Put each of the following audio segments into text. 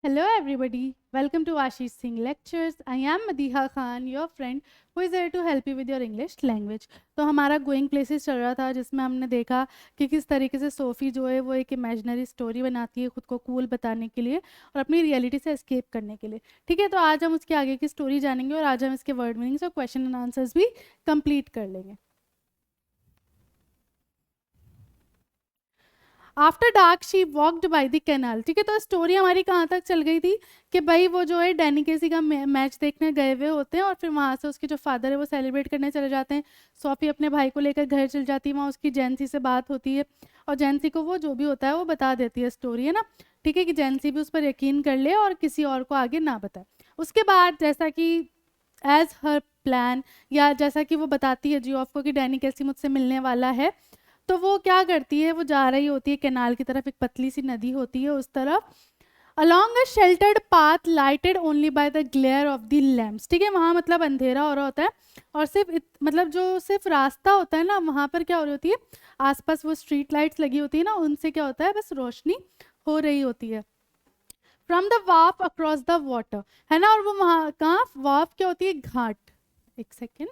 Hello everybody, welcome to Ashish Singh Lectures. I am Madiha Khan, your friend who is here to help you with your English language. तो हमारा going places चल रहा था जिसमें हमने देखा कि किस तरीके से सोफ़ी जो है वो एक इमेजिनरी स्टोरी बनाती है खुद को कूल बताने के लिए और अपनी रियलिटी से एस्केप करने के लिए। ठीक है, तो आज हम उसके आगे की स्टोरी जानेंगे और आज हम इसके वर्ड मीनिंग्स और क्वेश्चन एंड आंसर्स भी कंप्लीट कर लेंगे। After dark she walked by the canal. ठीक है, तो स्टोरी हमारी कहाँ तक चल गई थी कि भाई वो जो है डैनी केसी का मैच देखने गए हुए होते हैं और फिर वहाँ से उसके जो फादर है वो सेलिब्रेट करने चले जाते हैं। सोफी अपने भाई को लेकर घर चल जाती है, वहाँ उसकी जैनसी से बात होती है और जैनसी को वो जो भी होता है वो बता देती है स्टोरी, है ना। ठीक है, कि जैनसी भी उस पर यकीन कर ले और किसी और को आगे ना बताए। उसके बाद जैसा कि एज हर प्लान या जैसा कि वो बताती है जियोफ को कि डैनी केसी मुझसे मिलने वाला है, तो वो क्या करती है, वो जा रही होती है कैनाल की तरफ, एक पतली सी नदी होती है उस तरफ, along a sheltered path lighted only by the glare of the lamps. ठीक है, वहाँ मतलब अंधेरा हो रहा होता है और सिर्फ मतलब जो सिर्फ रास्ता होता है ना, वहाँ पर क्या हो रही होती है, आसपास वो स्ट्रीट लाइट्स लगी होती है ना, उनसे क्या होता है, बस रोशनी हो रही होती है। फ्रॉम द वाफ अक्रॉस द वाटर, है ना। और वो वहाँ कहाँ, वाफ क्या होती है, घाट। एक सेकेंड,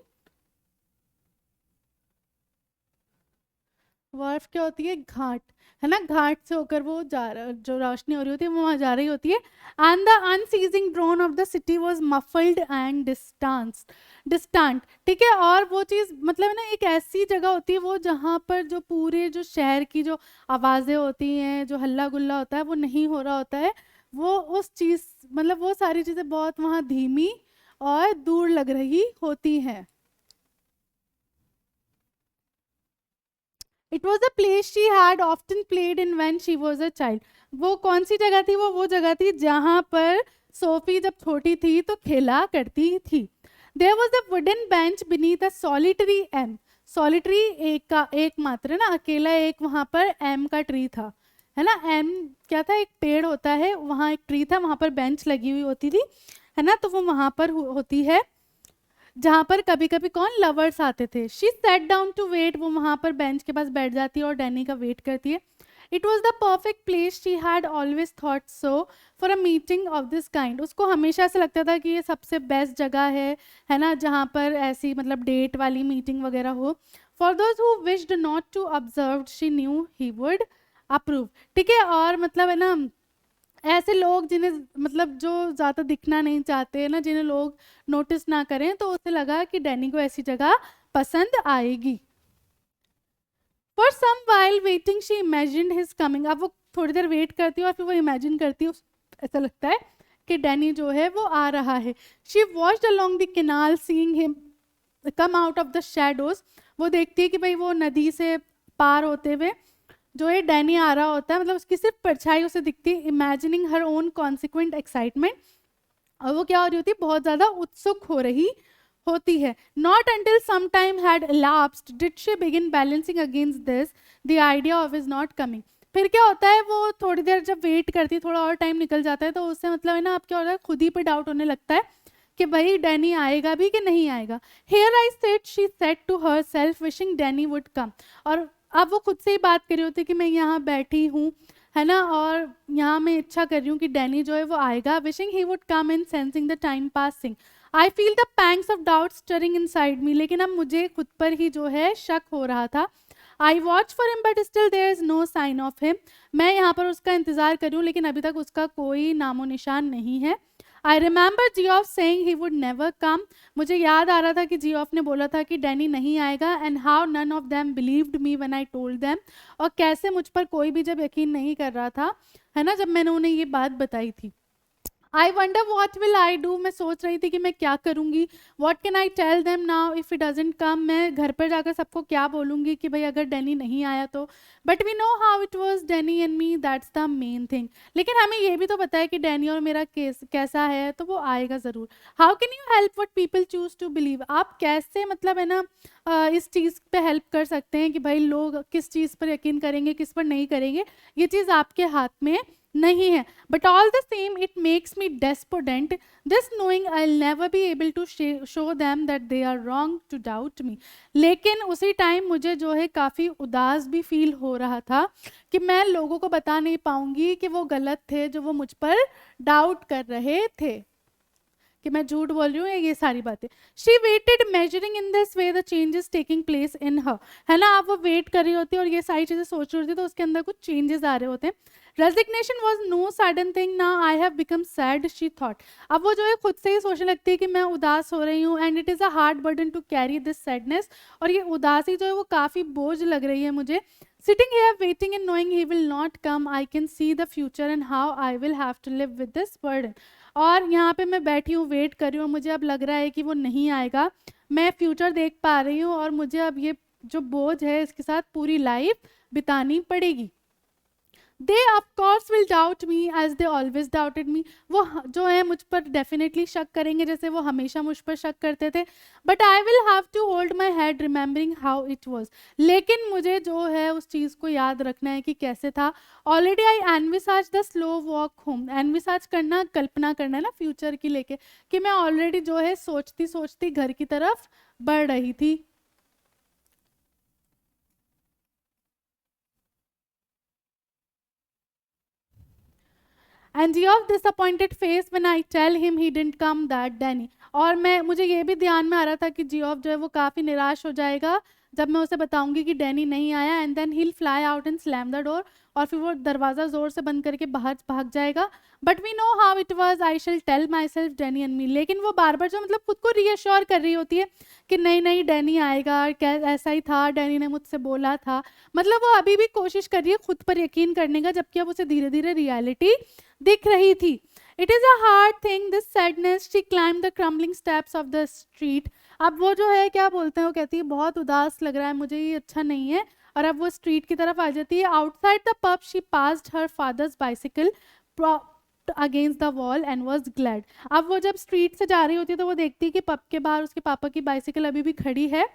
वर्फ क्या होती है, घाट, है ना। घाट से होकर वो जो रोशनी हो रही होती है वो वहां जा रही होती है। And the unceasing drone of the city was muffled and distant. ठीक है, और वो चीज़ मतलब ना एक ऐसी जगह होती है वो जहाँ पर जो पूरे जो शहर की जो आवाज़ें होती हैं, जो हल्ला गुल्ला होता है वो नहीं हो रहा होता है, वो उस चीज़ मतलब वो सारी चीज़ें बहुत वहाँ धीमी और दूर लग रही होती हैं। It was a place she had often played in when she was a child. वो कौन सी जगह थी, वो जगह थी जहाँ पर सोफी जब छोटी थी तो खेला करती थी। There was a wooden bench beneath a solitary elm. Solitary एक का एक मात्र ना, अकेला एक वहाँ पर एम का ट्री था, है ना। एम क्या था, एक पेड़ होता है, वहाँ एक ट्री था, वहाँ पर बेंच लगी हुई होती थी, है ना। तो वो वहाँ पर होती है जहाँ पर कभी कभी कौन, लवर्स आते थे। She sat down to wait, वो वहाँ पर बेंच के पास बैठ जाती है और डैनी का वेट करती है। It was the perfect place, she had always thought so, for a meeting of this kind. उसको हमेशा ऐसा लगता था कि ये सबसे बेस्ट जगह है ना, जहाँ पर ऐसी मतलब डेट वाली मीटिंग वगैरह हो। For those who wished not to observe she knew he would approve. ठीक है, और मतलब है ना, ऐसे लोग जिन्हें मतलब जो ज़्यादा दिखना नहीं चाहते हैं ना, जिन्हें लोग नोटिस ना करें, तो उसे लगा कि डैनी को ऐसी जगह पसंद आएगी। For some while waiting she imagined his coming. अब वो थोड़ी देर वेट करती है और फिर वो इमेजिन करती है, ऐसा लगता है कि डैनी जो है वो आ रहा है। She watched along the canal seeing him come out of the shadows. वो देखती है कि भाई वो नदी से पार होते हुए जो है डैनी आ रहा होता है, मतलब उसकी सिर्फ परछाई उसे दिखती है। Imagining her own consequent excitement, और वो क्या हो रही होती है, बहुत ज्यादा उत्सुक हो रही होती है। Not until some time had elapsed did she begin balancing against this the idea of is not coming. फिर क्या होता है, वो थोड़ी देर जब वेट करती है, थोड़ा और टाइम निकल जाता है, तो उससे मतलब है ना, अब क्या होता है, खुद ही पे डाउट होने लगता है कि भाई डैनी आएगा भी कि नहीं आएगा। Here I said, she said to herself wishing Danny would come. और अब वो खुद से ही बात कर रही होती है कि मैं यहाँ बैठी हूँ, है ना, और यहाँ मैं इच्छा कर रही हूँ कि डैनी जो है वो आएगा। Wishing he would come in sensing the time passing. I feel the pangs of doubt stirring inside me. लेकिन अब मुझे खुद पर ही जो है शक हो रहा था। I watch for him but still there is no sign of him. मैं यहाँ पर उसका इंतजार कर रही हूँ लेकिन अभी तक उसका कोई नामो निशान नहीं है। I remember Geoff saying he would never come. मुझे याद आ रहा था कि जियोफ ने बोला था कि डैनी नहीं आएगा। And how none of them believed me when I told them. और कैसे मुझ पर कोई भी जब यकीन नहीं कर रहा था, है ना, जब मैंने उन्हें ये बात बताई थी। I wonder what will I do. मैं सोच रही थी कि मैं क्या करूंगी। What can I tell them now if it doesn't come. मैं घर पर जाकर सबको क्या बोलूंगी कि भाई अगर डैनी नहीं आया तो। But we know how it was Danny and me, that's the main thing. लेकिन हमें ये भी तो पता है कि डैनी और मेरा केस कैसा है, तो वो आएगा ज़रूर। How can you help what people choose to believe. आप कैसे मतलब है ना इस चीज़ पे हेल्प कर सकते हैं कि भाई लोग किस चीज़ पर यकीन करेंगे, किस पर नहीं करेंगे। ये चीज़ आपके हाथ में नहीं है. But all the same it makes me despondent this knowing I will never be able to show them that they are wrong to doubt me. लेकिन उसी टाइम मुझे जो है काफ़ी उदास भी फील हो रहा था कि मैं लोगों को बता नहीं पाऊंगी कि वो गलत थे जो वो मुझ पर डाउट कर रहे थे, कि मैं झूठ बोल रही हूँ, ये सारी बातें. She waited measuring in this way the changes taking place in her. है ना, आप वो वेट कर रही होती है और ये सारी चीज़ें सोच रही होती है, तो उसके अंदर कुछ चेंजेस आ रहे होते हैं. Resignation was no sudden thing, now I have become sad she thought. अब वो जो है खुद से ही सोचने लगती है कि मैं उदास हो रही हूँ, and it is a hard burden to carry this sadness. और ये उदासी जो है वो काफ़ी बोझ लग रही है मुझे. Sitting here waiting and knowing he will not come, I can see the future and how I will have to live with this burden. और यहाँ पे मैं बैठी हूँ, वेट कर रही हूँ, मुझे अब लग रहा है कि वो नहीं आएगा. मैं फ्यूचर देख पा रही हूँ और मुझे अब ये जो बोझ है इसके साथ पूरी लाइफ बितानी पड़ेगी. They of course will doubt me as they always doubted me. वो जो है मुझ पर डेफिनेटली शक करेंगे जैसे वो हमेशा मुझ पर शक करते थे. But I will have to hold my head remembering how it was. लेकिन मुझे जो है उस चीज़ को याद रखना है कि कैसे था. Already I envisaged the slow walk home. Envisaged करना, कल्पना करना है ना फ्यूचर की लेके, कि मैं ऑलरेडी जो है सोचती सोचती घर की तरफ बढ़ रही थी. And Geoff disappointed face when I tell him he didn't come that Danny. और मैं, मुझे ये भी ध्यान में आ रहा था कि जियोफ जो है वो काफ़ी निराश हो जाएगा जब मैं उसे बताऊंगी कि डैनी नहीं आया. And then he'll fly out and slam the door. और फिर वो दरवाज़ा ज़ोर से बंद करके बाहर भाग जाएगा. But we know how it was, I shall tell myself Danny and me. लेकिन वो बार बार जो मतलब खुद को रीअश्योर कर रही होती है कि नहीं नहीं डैनी आएगा, क्या ऐसा ही था, डैनी ने मुझसे बोला था. मतलब वो अभी भी कोशिश कर रही है खुद पर यकीन करने का, जबकि अब उसे धीरे धीरे रियलिटी दिख रही थी. It is a hard thing this sadness. She climb the crumbling steps of the street. अब वो जो है क्या बोलते हैं, वो कहती है बहुत उदास लग रहा है मुझे, ये अच्छा नहीं है. और अब वो स्ट्रीट की तरफ आ जाती है. Outside the pub she passed her father's bicycle against the wall and was glad. अब वो जब स्ट्रीट से जा रही होती है तो वो देखती है कि पब के बाहर उसके पापा की बाइसिकल अभी भी खड़ी है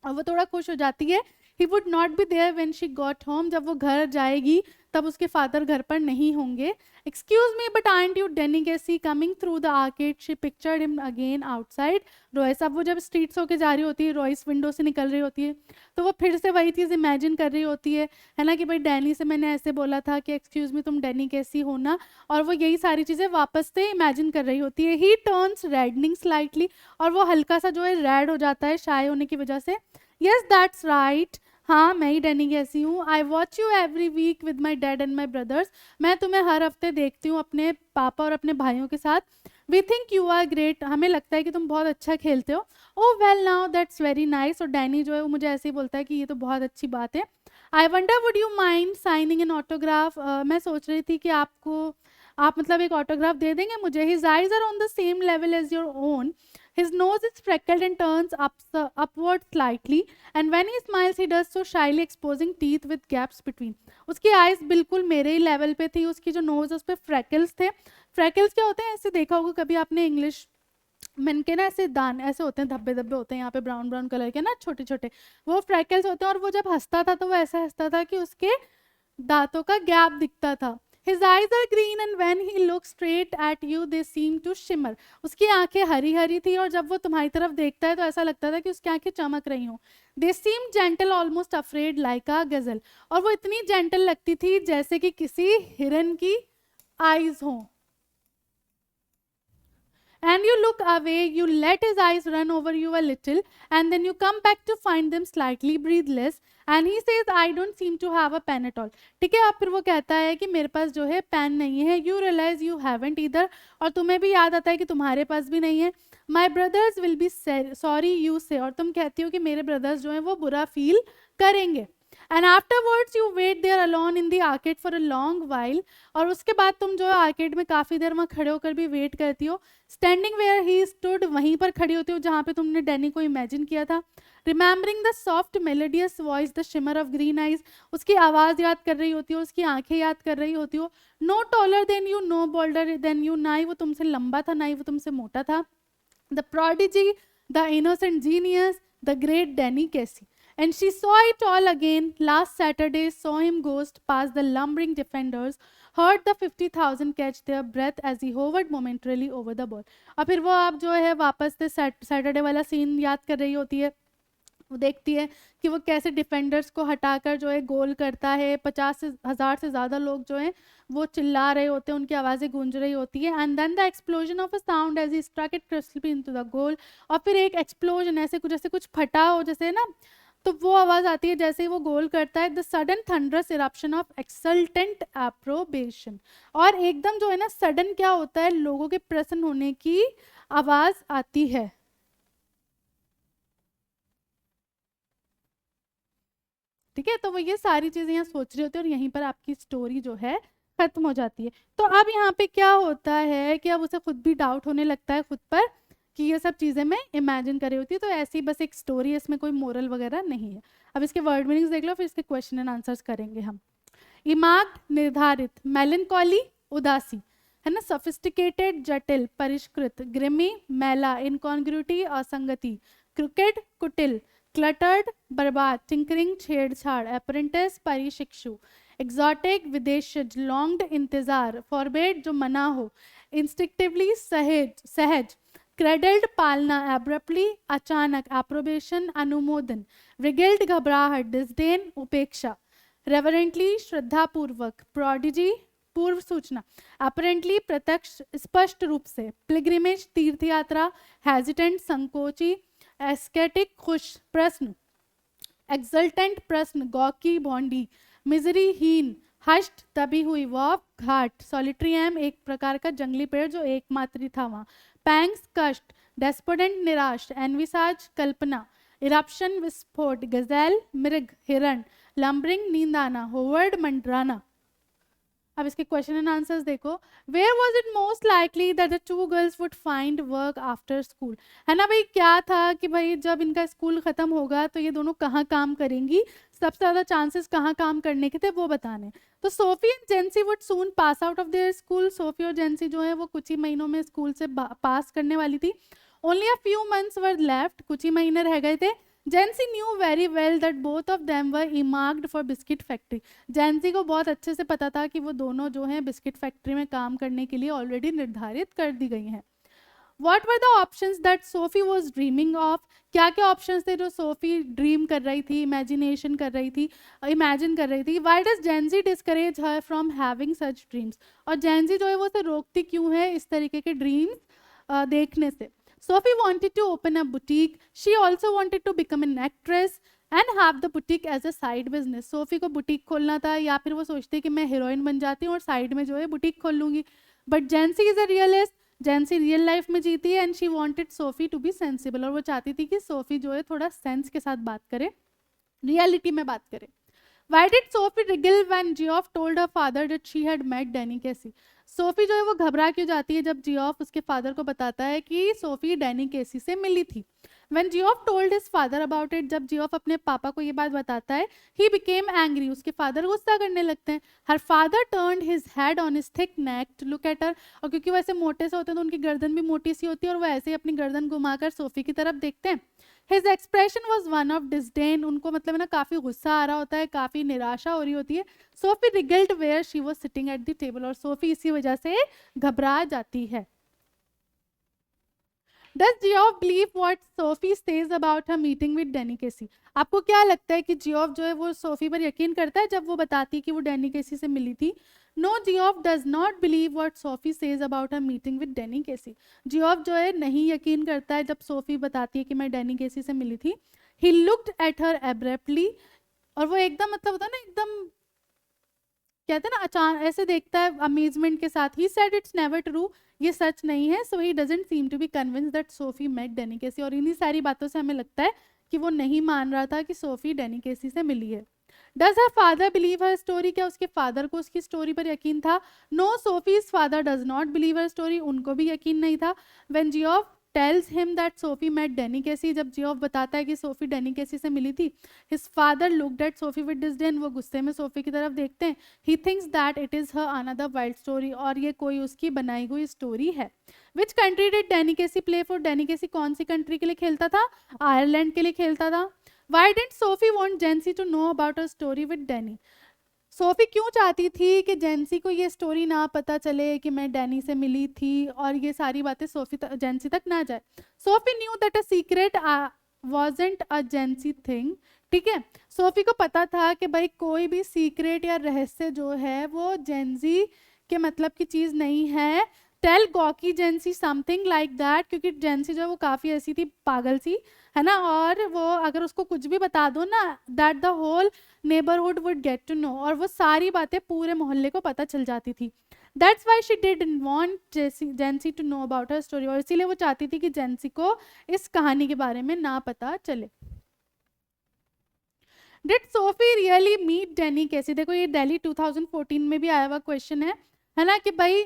और वो थोड़ा खुश हो जाती है. He would not be there when she got home. जब वो घर जाएगी तब उसके फादर घर पर नहीं होंगे. Excuse me but aren't you Denny Casey coming through the arcade. She pictured him again outside Royce. अब वो जब स्ट्रीट होके जा रही होती है, रॉयस विंडो से निकल रही होती है, तो वो फिर से वही चीज़ इमेजिन कर रही होती है ना, कि भाई डैनी से मैंने ऐसे बोला था कि एक्सक्यूज मी तुम डैनी कैसी हो ना. और वो यही सारी चीज़ें वापस से इमेजिन कर रही होती है. He turns reddening slightly. और वो हल्का सा जो है रेड हो जाता है शाय होने की वजह से. Yes that's right. हाँ मैं ही डैनी कैसी हूँ. I watch you every week with my dad and my brothers. मैं तुम्हें हर हफ्ते देखती हूँ अपने पापा और अपने भाइयों के साथ. We think you are great. हमें लगता है कि तुम बहुत अच्छा खेलते हो. Oh well now that's very nice. और डैनी जो है वो मुझे ऐसे ही बोलता है कि ये तो बहुत अच्छी बात है. I wonder would you mind signing an autograph. मैं सोच रही थी कि आप मतलब एक ऑटोग्राफ दे देंगे मुझे. His eyes are on the same level as your own. His nose is freckled and turns upward slightly, and when he smiles, he does so shyly, exposing teeth with gaps between. उसकी eyes बिल्कुल मेरे ही level पे थी. उसकी जो knows है उस पर फ्रैकल्स थे. फ्रैकल्स क्या होते हैं, ऐसे देखा होगा कभी आपने इंग्लिश में के ना, ऐसे दान ऐसे होते हैं, धब्बे धब्बे होते हैं यहाँ पे ब्राउन ब्राउन कलर के ना, छोटे छोटे. वो फ्रैकल्स होते हैं. और वो जब हंसता था तो वो ऐसा हंसता था कि उसके दांतों का गैप दिखता था. His eyes are green and when he looks straight at you they seem to shimmer. उसकी आंखें हरी हरी थी और जब वो तुम्हारी तरफ देखता है तो ऐसा लगता था कि उसकी आंखें चमक रही हों. They seem gentle almost afraid like a gazelle. और वो इतनी जेंटल लगती थी जैसे कि किसी हिरन की आईज हों. And you look away, you let his eyes run over you a little, and then you come back to find them slightly breathless. And he says, I don't seem to have a pen at all. ठीक है. अब फिर वो कहता है कि मेरे पास जो है पेन नहीं है. You realize you haven't either. और तुम्हें भी याद आता है कि तुम्हारे पास भी नहीं है. My brothers will be sorry you say. और तुम कहती हो कि मेरे ब्रदर्स जो हैं वो बुरा फील करेंगे. And afterwards you wait there alone in the arcade for a long while. और उसके बाद तुम जो है आर्केड में काफ़ी देर वहाँ खड़े होकर भी वेट करती हो. Standing where he stood. वहीं पर खड़ी होती हो जहाँ पे तुमने डैनी को इमेजिन किया था. Remembering the soft melodious voice, the shimmer of green eyes. उसकी आवाज़ याद कर रही होती हो, उसकी आंखें याद कर रही होती हो. No taller than you, no bolder than you. ना ही वो तुमसे लंबा था, ना ही वो तुमसे मोटा था. The prodigy, the innocent genius, the great Danny कैसी. And she saw it all again last Saturday, saw him ghost past the lumbering defenders. heard the 50,000 catch their breath as he hovered momentarily over the ball. और फिर वो आप जो है वापस से Saturday वाला सीन याद कर रही होती है, वो देखती है कि वो कैसे डिफेंडर्स को हटाकर जो है गोल करता है, 50,000 से ज़्यादा लोग जो हैं वो चिल्ला रहे होते हैं, उनकी आवाज़ें गूंज रही होती है, and then the explosion of a sound as he struck it crisply into the goal, और फिर एक एक्सप्लोजन ऐसे कुछ जैसे कुछ फटा हो जैसे ना, तो वो आवाज़ आती है जैसे ही वो गोल करता है, the sudden thunderous eruption of exultant approbation, और एकदम जो है ना सडन क्या होता है, लोगों के प्रसन्न होने की आवाज़ आती है। ठीक है, तो वो ये सारी चीजें यहाँ सोच रही होती है और यहीं पर आपकी स्टोरी जो है खत्म हो जाती है। तो अब यहाँ पे क्या होता है कि अब उसे खुद भी डाउट होने लगता है खुद पर कि ये सब चीजें मैं इमेजिन कर रही होती है, तो ऐसी बस एक स्टोरी है, इसमें कोई मोरल वगैरह नहीं है। अब इसके वर्ड मीनिंग्स देख लो, फिर इसके क्वेश्चन एंड आंसर्स करेंगे हम। इमाग निर्धारित, मेलनकॉली उदासी, है ना, सोफिस्टिकेटेड जटिल परिष्कृत, ग्रिमी मैला, इनकॉन्ग्रुटी असंगति, क्रिकेट कुटिल, क्लटर्ड बर्बाद, टिंकरिंग छेड़छाड़, अप्रेंटिस परिशिक्षु, एग्जॉटिक विदेशज, लॉन्ग्ड इंतजार, फॉरबेड जो मना हो, इंस्टिक्टिवली सहज सहज, क्रेडल्ड पालना, एब्रप्टली अचानक, एप्रोबेशन अनुमोदन, रिगिल्ड घबराहट, डिस्डेन उपेक्षा, रेवरेंटली श्रद्धापूर्वक, प्रोडिजी पूर्व सूचना, अपरेंटली प्रत्यक्ष स्पष्ट रूप से, पिलग्रिमेज तीर्थ यात्रा, हेजिटेंट संकोची, एस्केटिक खुश प्रश्न, एक्सल्टेंट प्रश्न, गौकी भोंडी, मिजरी हीन, हष्ट तभी हुई, वॉफ घाट, सॉलिट्रियम एक प्रकार का जंगली पेड़ जो एकमात्री था वहां, पैंग्स कष्ट, डेस्पोडेंट निराश, एनविसाज कल्पना, इरप्शन विस्फोट, गजैल मृग हिरण, लंबरिंग नींद आना, होवर्ड मंडराना। अब इसके क्वेश्चन एंड आंसर्स देखो। Where was it most likely that the two girls would find work after school, है ना भाई, क्या था कि भाई जब इनका स्कूल खत्म होगा तो ये दोनों कहाँ काम करेंगी, सबसे ज्यादा चांसेस कहाँ काम करने के थे वो बताने। तो Sophie and जेंसी would soon pass out of their school, Sophie और जेंसी जो है वो कुछ ही महीनों में स्कूल से पास करने वाली थी। Only a few months were left, कुछ ही महीने रह गए थे। Jansie knew very well that both of them were earmarked for biscuit factory, Jansie को बहुत अच्छे से पता था कि वो दोनों जो हैं बिस्किट फैक्ट्री में काम करने के लिए ऑलरेडी निर्धारित कर दी गई हैं। What were the options that Sophie was dreaming of? क्या क्या ऑप्शंस थे जो सोफी ड्रीम कर रही थी, इमेजिनेशन कर रही थी, इमेजिन कर रही थी? Why does Gen Z discourage her from having such dreams? और Gen Z जो है वो उसे रोकती क्यों है इस तरीके के ड्रीम्स देखने से? Sophie wanted to open a boutique. She also wanted to become an actress and have the boutique as a side business. Sophie को बुटीक खोलना था, या फिर वो सोचती कि मैं हीरोइन बन जाती हूँ और साइड में जो है बुटीक खोल लूंगी। But Jancey is a realist, Jancey real life में जीती है, and she wanted Sophie to be sensible, और वो चाहती थी कि सोफी जो है थोड़ा सेंस के साथ बात करे, रियलिटी में बात करे। Why did Sophie wriggle when Geoff told her father that she had met Danny Casey? Sophie जो है वो घबरा क्यों जाती है जब जियोफ उसके फादर को बताता है कि सोफी डैनी केसी से मिली थी। When Geoff told his father about it, जब जियोफ अपने पापा को ये बात बताता है, he became angry, उसके फादर गुस्सा करने लगते हैं। Her father turned his head on his thick neck to look at her, और क्योंकि वैसे मोटे से होते हैं तो उनकी गर्दन भी मोटी सी होती है, और वो ऐसे ही अपनी गर्दन घुमाकर सोफी की तरफ देखते हैं। His expression was one of disdain, उनको मतलब है ना काफी गुस्सा आ रहा होता है, काफी निराशा हो रही होती है। Sophie wriggled where she was sitting at the table, और सोफी इसी वजह से घबरा जाती है। Does Geoff believe what Sophie says about her meeting with Danny Casey? आपको क्या लगता है कि जियोफ जो है वो सोफी पर यकीन करता है जब वो बताती है कि वो डैनी केसी से मिली थी? No, Geoff does not believe what Sophie says about her meeting with Danny Casey. Geoff जो है नहीं यकीन करता है जब सोफी बताती है कि मैं डैनी केसी से मिली थी। He looked at her abruptly, और वो एकदम मतलब होता है ना एकदम कहते हैं ना अचानक ऐसे देखता है अमेजमेंट के साथ। He said it's never true, ये सच नहीं है। So he doesn't seem to be convinced that Sophie met Danny Casey, और इन्हीं सारी बातों से हमें लगता है कि वो नहीं मान रहा था कि सोफी डैनी केसी से मिली है। Does her father believe her story, क्या उसके फादर को उसकी स्टोरी पर यकीन था? No, Sophie's father does not believe her story, उनको भी यकीन नहीं था। When Geoff tells him that Sophie met Danny Casey, जब जियोफ बताता है कि सोफी डैनी केसी से मिली थी, his father looked at Sophie with disdain, वो गुस्से में सोफी की तरफ देखते हैं। He thinks that it is her another wild story, और ये कोई उसकी बनाई हुई स्टोरी है। Which country did Danny Casey play for? Danny Casey कौन सी कंट्री के लिए खेलता था? आयरलैंड के लिए खेलता था। Why didn't Sophie want Jancy to know about her story with Danny? Sophie क्यों चाहती थी कि जेंसी को ये स्टोरी ना पता चले कि मैं डैनी से मिली थी और ये सारी बातें जेंसी तक ना जाए? Sophie knew that a secret wasn't a जेंसी thing. ठीक है, सोफी को पता था कि भाई कोई भी सीक्रेट या रहस्य जो है वो जेंजी के मतलब की चीज नहीं है। टेल गॉकी जेंसी समथिंग लाइक दैट, क्योंकि जेंसी जो है वो काफी ऐसी थी, पागल सी, है ना, और वो अगर उसको कुछ भी बता दो ना, that the whole neighbourhood would get to know, और वो सारी बातें पूरे मोहल्ले को पता चल जाती थी। That's why she didn't want Jancey to know about her story, और इसीलिए वो चाहती थी कि जेंसी को इस कहानी के बारे में ना पता चले। Did Sophie really meet Danny Casey? देखो ये दिल्ली 2014 में भी आया हुआ क्वेश्चन है ना, कि भाई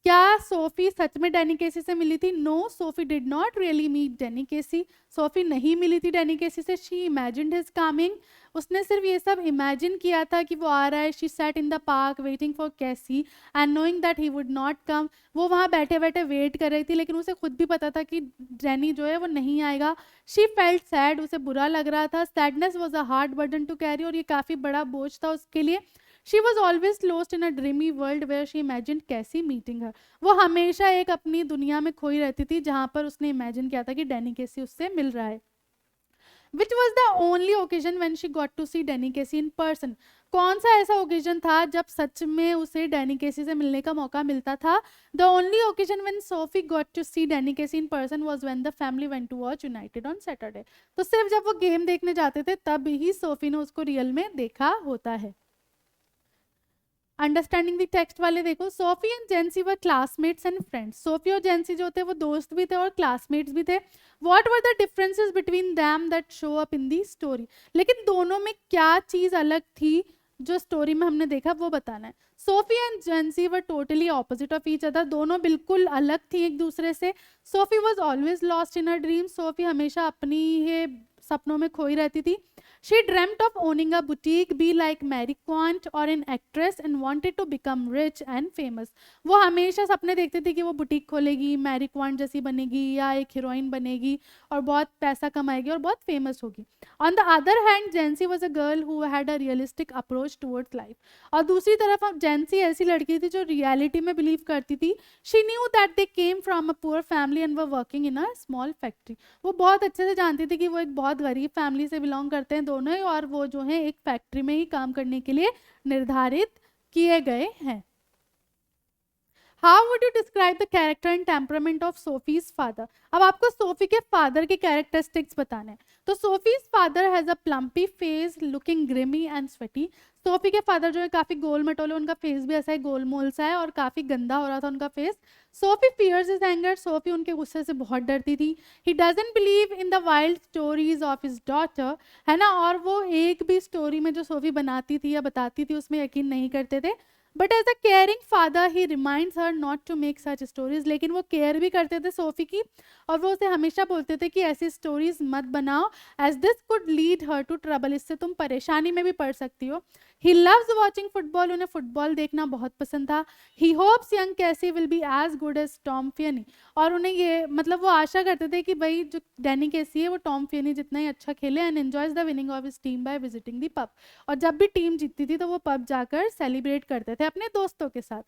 क्या सोफी सच में डैनी केसी से मिली थी? No, Sophie did not really meet Danny Casey. Sophie नहीं मिली थी डैनी केसी से। शी इमेजिन्ड हिज कमिंग, उसने सिर्फ ये सब इमेजिन किया था कि वो आ रहा है। She sat in the park waiting for Casey and knowing that he would not come, वो वहाँ बैठे बैठे वेट कर रही थी, लेकिन उसे खुद भी पता था कि डैनी जो है वो नहीं आएगा। शी फेल्ट सैड, उसे बुरा लग रहा था। Sadness was a hard burden to carry, और ये काफ़ी बड़ा बोझ था उसके लिए। She was always lost in a dreamy world where she imagined कैसी meeting her. वो हमेशा एक अपनी दुनिया में खोई रहती थी जहां पर उसने इमेजिन किया था कि डैनी केसी उससे मिल रहा है। Which was the only occasion when she got to see Danny Casey in person. कौन सा ऐसा ओकेजन था जब सच में उसे डैनी केसी से मिलने का मौका मिलता था? The only occasion when Sophie got to see Danny Casey in person was when the family went to watch United on Saturday. तो सिर्फ जब वो गेम देखने जाते थे तब ही सोफी ने उसको रियल में देखा होता है। अंडरस्टैंडिंग द टेक्स्ट वाले देखो, Sophie and जेंसी were classmates and friends. Sophie और जेंसी जो थे वो दोस्त भी थे और क्लासमेट्स भी थे। What were the differences between them that show up in the story? लेकिन दोनों में क्या चीज अलग थी जो स्टोरी में हमने देखा वो बताना है। Sophie and जेंसी were totally opposite of each other, दोनों बिल्कुल अलग थी एक दूसरे से। Sophie was always lost in a dream, Sophie हमेशा अपनी ही सपनों में खोई रहती थी। She dreamt of owning a boutique, be like Mary Quant or an actress and wanted to become rich and famous. वो हमेशा सपने देखती थी कि वो बुटीक खोलेगी, मैरी क्वांट जैसी बनेगी या एक हीरोइन बनेगी और बहुत पैसा कमाएगी और बहुत फेमस होगी। On the other hand, जेंसी was a girl who had a realistic approach towards life. और दूसरी तरफ अब जेंसी ऐसी लड़की थी जो रियलिटी में बिलीव करती थी। She knew that they came from a poor family and were working in a small factory. वो बहुत अच्छे से जानती थी कि वो एक बहुत गरीब फैमिली से बिलोंग करते हैं दोनों ही, और वो जो है एक फैक्ट्री में ही काम करने के लिए निर्धारित किए गए हैं। How would you describe the character and temperament of Sophie's father? अब आपको सोफी के फादर के कैरेक्टरिस्टिक्स बताने हैं। तो Sophie's father has a plumpy face looking grimy and sweaty. Sophie के फादर जो है काफी गोल मटोले, उनका फेस भी ऐसा है गोल मोल सा है और काफी गंदा हो रहा था उनका face. Sophie fears his anger, Sophie उनके गुस्से से बहुत डरती थी। He doesn't believe in the wild stories of his daughter, है ना, और वो एक भी स्टोरी में जो सोफी बनाती थी या बताती थी उसमें यकीन नहीं करते थे। But as a caring father he reminds her not to make such stories, लेकिन वो केयर भी करते थे सोफी की और वो उसे हमेशा बोलते थे कि ऐसी स्टोरीज मत बनाओ, as this could lead her to trouble, इससे तुम परेशानी में भी पड़ सकती हो। ही लव्स वॉचिंग फुटबॉल, उन्हें फुटबॉल देखना बहुत पसंद था। He hopes young Casey will be as good as Tom Finney, और उन्हें ये मतलब वो आशा करते थे कि भाई जो डैनी कैसी है वो टॉम फियनी जितना ही अच्छा खेले, and enjoys the winning of his team by visiting the pub, और जब भी टीम जीतती थी तो वो पब जाकर सेलिब्रेट करते थे अपने दोस्तों के साथ।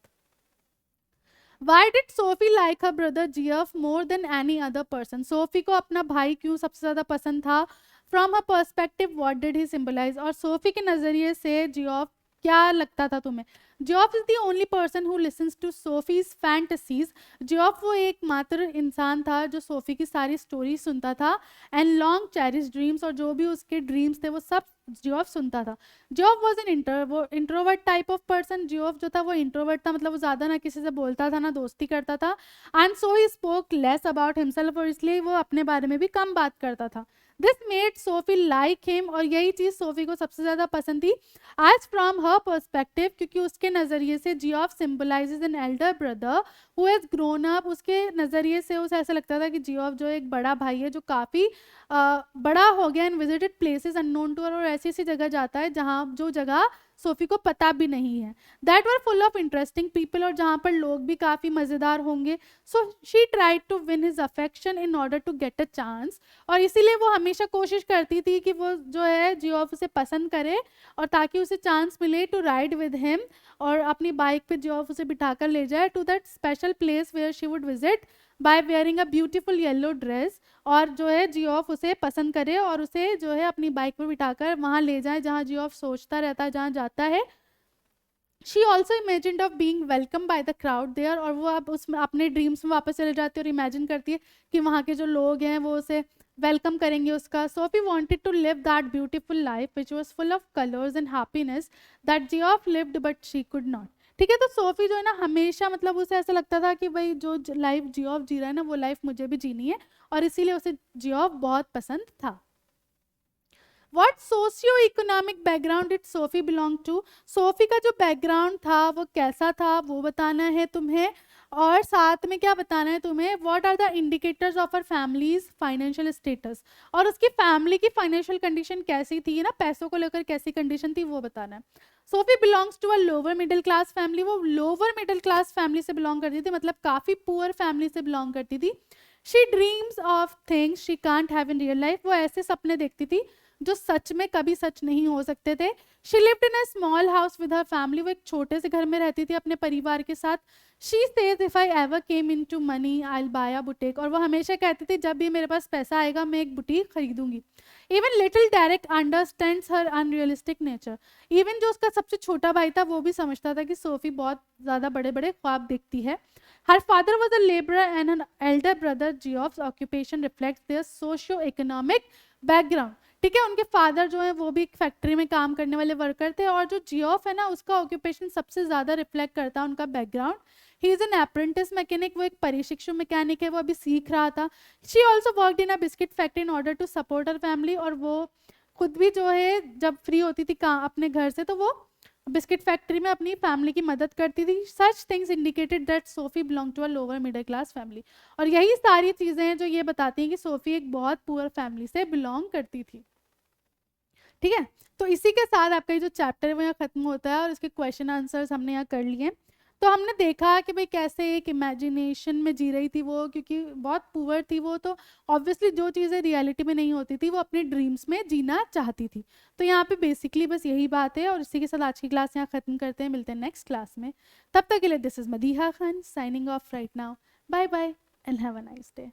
Why did Sophie like her brother Geoff more than any other person? Sophie को अपना भाई क्यों सबसे ज्यादा पसंद था? From her perspective, what did he symbolize? और सोफी के नजरिए से जियोफ क्या लगता था तुम्हें? Geoff is the only person who listens to Sophie's fantasies. Geoff वो एकमात्र इंसान था जो सोफी की सारी स्टोरी सुनता था एंड लॉन्ग चेरिश ड्रीम्स, और जो भी उसके ड्रीम्स थे वो सब जियोफ सुनता था। Geoff was an introvert type of person. Geoff जो था वो इंट्रोवर्ट था, मतलब वो ज्यादा ना किसी से बोलता था ना दोस्ती करता था, and so he spoke less about himself, और इसलिए वो अपने बारे में भी कम बात करता था। This made Sophie like him, और यही चीज सोफी को सबसे ज्यादा पसंद थी। एज फ्रॉम हर पर्सपेक्टिव, क्योंकि उसके नजरिए से Geoff symbolises an elder brother who has grown up. उसके नजरिए से उसे ऐसा लगता था कि जियोफ जो एक बड़ा भाई है जो काफी बड़ा हो गया and visited places unknown to, और ऐसी ऐसी जगह जाता है जहाँ जो जगह सोफी को पता भी नहीं है. That were full of interesting people, और जहाँ पर लोग भी काफ़ी मज़ेदार होंगे. So she tried to win his affection in order to get a chance, और इसीलिए वो हमेशा कोशिश करती थी कि वो जो है जियोफ उसे पसंद करे, और ताकि उसे चांस मिले टू राइड विद हिम, और अपनी बाइक पे जियोफ उसे बिठाकर ले जाए to that special place where she would visit by wearing a beautiful yellow dress, और जो है जियोफ उसे पसंद करे और उसे जो है अपनी बाइक पर बिठाकर वहाँ ले जाए जहाँ जियोफ सोचता रहता है जहाँ जाता है. She also imagined of being welcome by the crowd there, और वो अब उसमें अपने ड्रीम्स में वापस चले जाती है और इमेजिन करती है कि वहाँ के जो लोग हैं वो उसे वेलकम करेंगे उसका. Sophie wanted to live that beautiful life which was full of colours and happiness that Geoff lived but she could not. ठीक है, तो सोफी जो है ना हमेशा मतलब उसे ऐसा लगता था कि भाई जो लाइफ जियोफ जी रहा है ना वो लाइफ मुझे भी जीनी है, और इसीलिए उसे जियोफ बहुत पसंद था. What socio-economic background did Sophie belong to? Sophie का जो बैकग्राउंड था वो कैसा था वो बताना है तुम्हें, और साथ में क्या बताना है तुम्हें, what are the indicators of her family's financial status, और उसकी फैमिली की फाइनेंशियल कंडीशन कैसी थी ना, पैसों को लेकर कैसी कंडीशन थी वो बताना है. Sophie belongs to a lower middle class family, वो लोअर मिडिल क्लास फैमिली से बिलोंग करती थी, मतलब काफ़ी पुअर फैमिली से बिलोंग करती थी. She dreams of things she can't have in real life, वो ऐसे सपने देखती थी जो सच में कभी सच नहीं हो सकते थे. She lived in a small house with her family, वो एक छोटे से घर में रहती थी अपने परिवार के साथ. She says if I ever came into money I will buy a boutique, और वो हमेशा कहती थी जब भी मेरे पास पैसा आएगा मैं एक बुटीक खरीदूंगी. Even little Derek understands her unrealistic nature, even जो उसका सबसे छोटा भाई था वो भी समझता था कि सोफी बहुत ज़्यादा बड़े बड़े ख्वाब देखती है. Her father was a labourer and her elder brother Geoff's occupation reflects their socio economic background. ठीक है, उनके फादर जो है वो भी एक फैक्ट्री में काम करने वाले वर्कर थे, और जो जियोफ है ना उसका ऑक्यूपेशन सबसे ज़्यादा रिफ्लेक्ट करता है उनका background. He is an apprentice mechanic, वो एक परिशिक्षु मैकेनिक है, वो अभी सीख रहा था. She also worked in a biscuit factory in order to support her family, और वो खुद भी जो है जब फ्री होती थी अपने घर से तो वो बिस्किट फैक्ट्री में अपनी फैमिली की मदद करती थी. Such things indicated that Sophie belong to a lower middle class family, और यही सारी चीज़ें हैं जो ये बताती हैं कि सोफी एक बहुत पुअर फैमिली से बिलोंग करती थी. ठीक है, तो इसी के साथ आपका ये जो चैप्टर है वो यहाँ खत्म होता है, और इसके क्वेश्चन आंसर्स हमने यहाँ कर लिए. तो हमने देखा कि भाई कैसे एक इमेजिनेशन में जी रही थी वो, क्योंकि बहुत पुअर थी वो, तो ऑब्वियसली जो चीज़ें रियलिटी में नहीं होती थी वो अपने ड्रीम्स में जीना चाहती थी. तो यहाँ पे बेसिकली बस यही बात है, और इसी के साथ आज की क्लास यहाँ खत्म करते हैं. मिलते हैं नेक्स्ट क्लास में, तब तक के लिए this is Madiha Khan signing off right now. Bye bye and have a nice day.